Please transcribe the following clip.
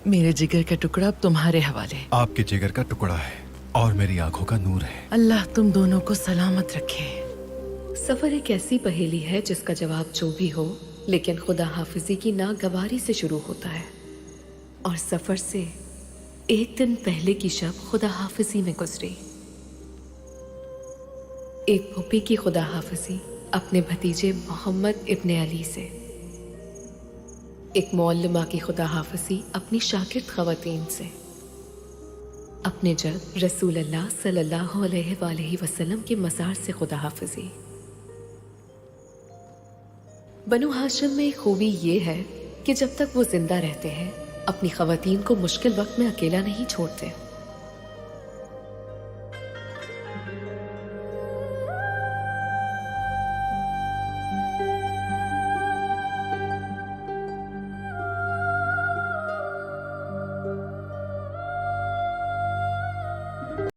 मेरे जिगर का टुकड़ा अब तुम्हारे हवाले। आपके जिगर का टुकड़ा है और मेरी आंखों का नूर है। अल्लाह तुम दोनों को सलामत रखे। सफर एक ऐसी पहेली है जिसका जवाब जो भी हो, लेकिन खुदा हाफिजी की नागवारी से शुरू होता है। और सफर से एक दिन पहले की शब खुदा हाफिजी में गुजरी। एक पुप्पी की खुदा हाफिजी अपने भतीजे मोहम्मद इब्ने अली से, एक मौल्लमा की खुदा हाफिजी अपनी शागिर्द खवातीन से, अपने जद रसूल अल्लाह सल्लल्लाहु अलैहि वसल्लम के मज़ार से खुदा हाफिजी। बनु हाशिम में एक खूबी ये है कि जब तक वो जिंदा रहते हैं अपनी खवातीन को मुश्किल वक्त में अकेला नहीं छोड़ते।